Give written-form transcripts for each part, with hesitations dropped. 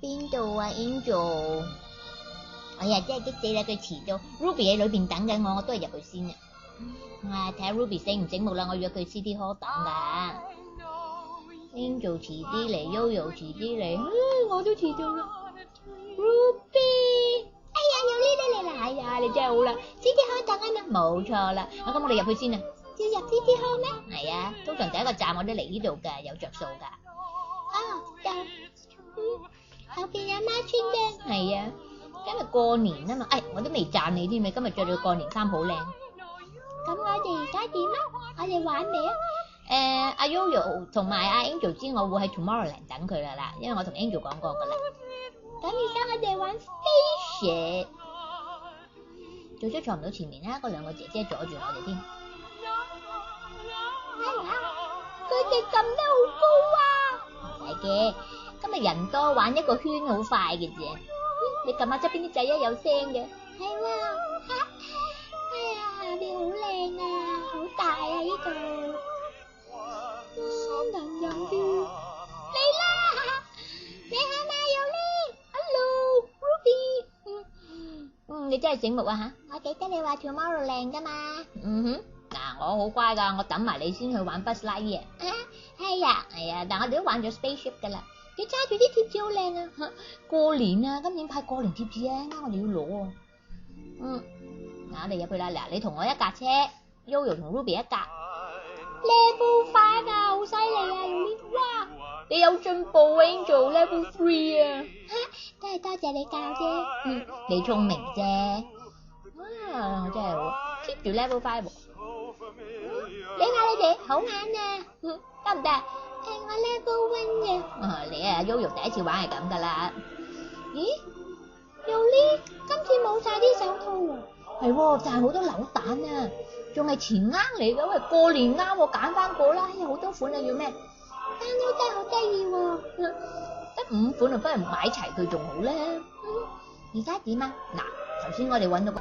邊度啊 Angel？ 哎呀，真係激死啦！佢遲到 ，Ruby 喺裏邊等緊我都係入去先啊！睇下 Ruby 醒唔醒目啦，我約佢 City Hall 等㗎。Angel 遲啲嚟 ，Yoyo 遲啲嚟，我都遲到啦。Ruby， 哎呀，有呢啲嚟啦！哎呀，你真係好啦 ，City Hall 等啊嘛，冇錯啦。咁我哋入去先啊。要入 City Hall 咩？係啊，通常第一個站我都嚟呢度㗎，有着數㗎。後邊有孖村嘅。係啊，今日過年啊嘛，我都未讚你添，你今日着到過年衫好靚。咁我哋而家點啊？我哋玩未啊？阿 Yoyo 同埋阿 Angel 知我會喺 Tomorrowland 等佢啦，因為我同 Angel 講過㗎啦。咁而家我哋玩 spaceship， 最初坐唔到前面啦，嗰兩個姐姐阻住我哋添。佢哋撳得好高啊！唔係嘅，今日人多，玩一個圈好快嘅啫。你撳下側邊啲掣有聲嘅。係喎，哎呀，下邊好靚啊，好大啊呢度。能飲啲。嚟啦！你好嘛，Yoli？Hello， Ruby。你真係醒目啊嚇！我記得你話 Tomorrowland 㗎嘛。嗱，我好乖㗎，我等埋你先去玩 Buzz Lightyear。係啊，但我哋都玩咗 Spaceship 㗎啦。你揸住啲貼紙好靚啊！過年啊，今年派過年貼紙啊，啱我哋要攞啊。嗱，我哋入去啦。嗱，你同我一架車 ，Yoyo 同 Ruby 一架。Level 5啊，好犀利啊！哇，你有進步 ，Angel Level 3啊。都係多謝你教啫。你聰明啫。哇，我真係好 keep 住 Level 5喎。你話你哋好玩啊？得唔得？我 Level 1嘅。你啊 Yoyo 第一次玩係咁噶啦。咦 Yoli 今次冇晒啲手套喎。係喎，但係好多扭蛋啊，仲係錢罌嚟㗎。喂，過年罌我揀翻個啦，有好多款啊，要咩？但都真係好得意喎，得5款啊，不如買齊佢仲好咧。而家點啊？嗱，頭先我哋揾到個。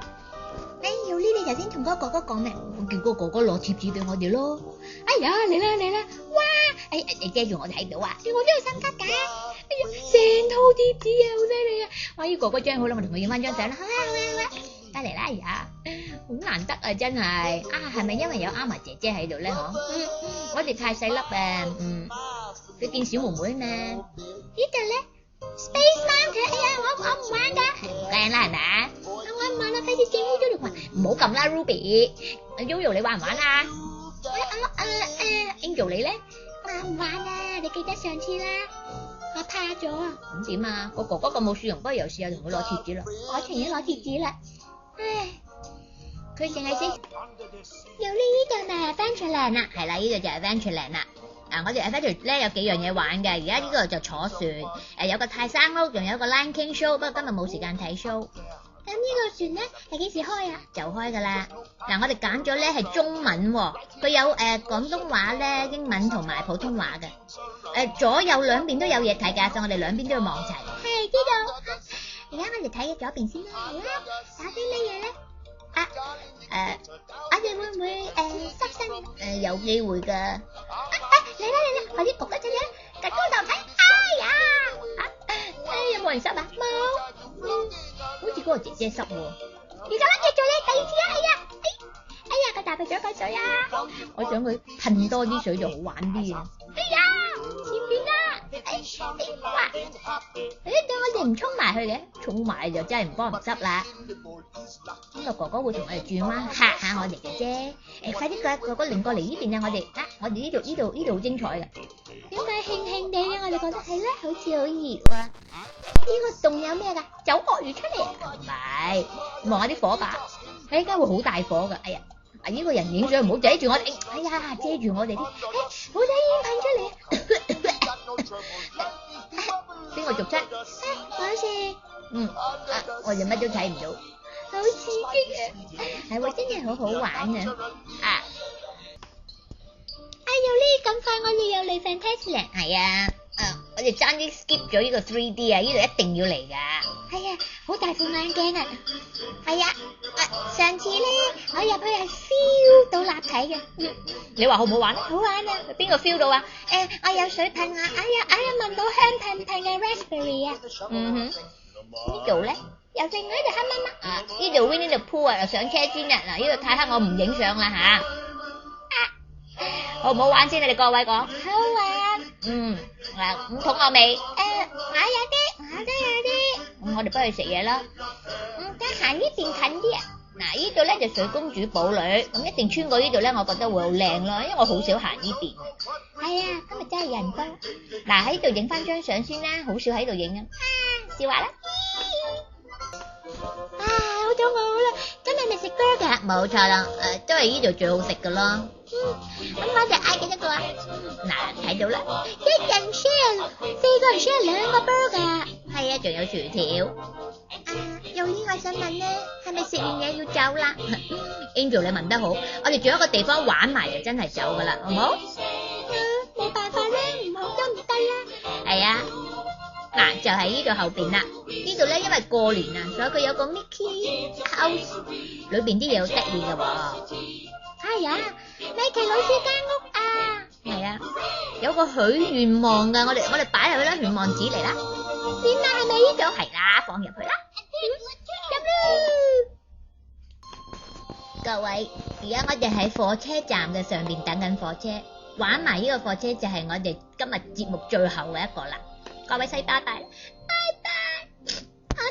Yoli 你頭先同嗰個哥哥講咩？我叫個哥哥攞貼紙俾我哋咯。哎呀，嚟啦！哇！你遮住我哋睇到啊！我都有心急㗎。哎呀，成套貼紙啊，好犀利啊！哇，呢哥哥張好啦，我同佢影翻張相啦。好啦，得嚟啦！哎呀，好難得啊，真係。係咪因為有Ama姐姐喺度咧？我哋太細粒啊。佢見小妹妹嘛。呢度咧 Space Mountain， 哎呀，我唔玩㗎。唔驚啦，係咪啊？我唔玩啦，費事整污咗條裙。唔好撳啦 ，Ruby。Yoyo 你玩唔玩啊？Angel 你咧？我唔玩啊，你記得上次啦。我怕咗啊。咁點啊？個哥哥咁冇笑容，不如又試下同佢攞貼紙啦。我情願攞貼紙啦。唉，佢淨係識有呢度咪 Adventureland 啦，係啦，呢度就係 Adventureland 啦。我哋 Adventureland 咧有幾樣嘢玩嘅，而家呢個就坐船，有個泰山屋，仲有一個 Lion King show，不過今日冇時間睇 show。咁呢個船咧係幾時開啊？就開㗎啦。我哋揀咗咧係中文喎，佢有廣東話咧、英文同埋普通話嘅。左右兩邊都有嘢睇㗎，所以我哋兩邊都要望齊。係呢度。而家我哋睇嘅左邊先啦，係啦。打啲乜嘢咧？我哋會唔會濕身？有機會㗎。嚟啦！快啲焗一陣啦，趌高頭睇。有冇人濕啊？冇。好似嗰個姐姐濕喎。而家跟住做你第2次啊！哎呀，個大笨象快水啊！我想佢噴多啲水就好玩啲啊！前面啦！哇！點解我哋唔衝埋去嘅？衝埋就真係唔幫唔執啦。呢個哥哥會同我哋轉彎嚇下我哋嘅啫。快啲哥哥擰過嚟呢邊啊！我哋呢度好精彩嘅。點解輕輕地嘅？我哋覺得係咧，好似好熱啊！呢個洞有咩㗎？有鱷魚出嚟啊？唔係，望下啲火把，應該會好大火㗎。哎呀！呢個人影相唔好遮住我哋。哎呀，遮住我哋啲，好仔煙噴出嚟啊！邊個續親？冇事。我哋乜都睇唔到，好刺激啊！係喎，真係好好玩啊！Yoli 咁快我哋又嚟 Fantasyland。係啊，我哋爭啲 skip 咗呢個 3D 啊，呢度一定要嚟㗎。係啊，好大副眼鏡啊。係啊，上次咧我入去係 feel 到立體嘅。你話好唔好玩？好玩啊！邊個 feel 到啊？我有水噴啊！哎呀，聞到香噴噴嘅 raspberry 啊！呢度咧又剩喺度黑乜乜啊！呢度 Winnie the Pooh 啊，又上車先啊！嗱，呢度太黑，我唔影相啦嚇。好唔好玩先？你哋各位講。好玩。唔肚餓未？我都有啲。咁我哋不如食嘢啦。得閒呢邊近啲啊！嗱，呢度咧就水公主堡壘，咁一定穿過呢度咧，我覺得會好靚咯，因為我好少行呢邊。係啊，今日真係人多。嗱，喺呢度影翻張相先啦，好少喺度影啊。笑話啦。好肚餓啦！今日咪食 burger？冇錯啦，都係呢度最好食噶咯。咁我哋嗌幾多個啊？嗱，睇到啦，一人 share， 4個人 share 2個 burger。係啊，仲有薯條。又呢，我想問咧，係咪食完嘢要走啦？Angel 你問得好，我哋仲有一個地方玩埋就真係走噶啦，好唔好？冇辦法啦，唔好都唔得啦。係啊，嗱就喺呢度後邊啦。呢度咧因為過年啊，所以佢有個 Mickey House， 裏邊啲嘢好得意噶喎。哎呀，米奇老師間屋啊！係啊，有個許願望噶，我哋擺入去啦，願望紙嚟啦。點啊？係咪呢度？係啦，放入去啦。各位，而家我哋喺火車站嘅上面等緊火車，玩埋呢個火車就係我哋今日節目最後嘅一個啦。各位西拜拜，拜拜，好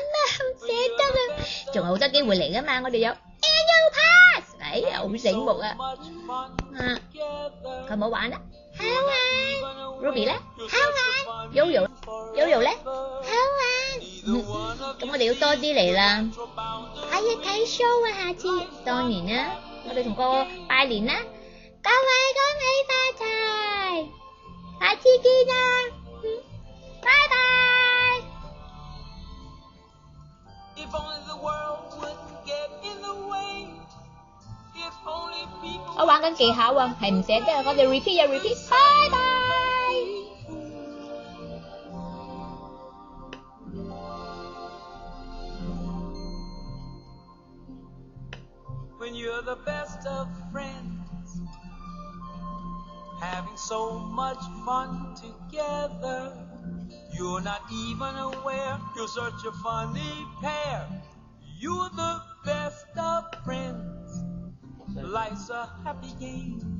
捨得啊！仲有好多機會嚟噶嘛，我哋有 Annual Pass， 哎呀，好醒目啊！佢冇玩啦，好玩。Ruby 咧，好玩。Yoyo 咧，好玩。咁我哋要多啲嚟啦。係啊，睇 show 啊，下次。當然啦，我哋同個拜年啦，各位恭喜發財，下次見啊，拜拜。我玩緊技巧啊，係唔捨得啊，我哋 repeat 啊 repeat， 拜拜。When you're the best of friends, having so much fun together, you're not even aware you're such a funny pair. You're the best of friends, life's a happy game.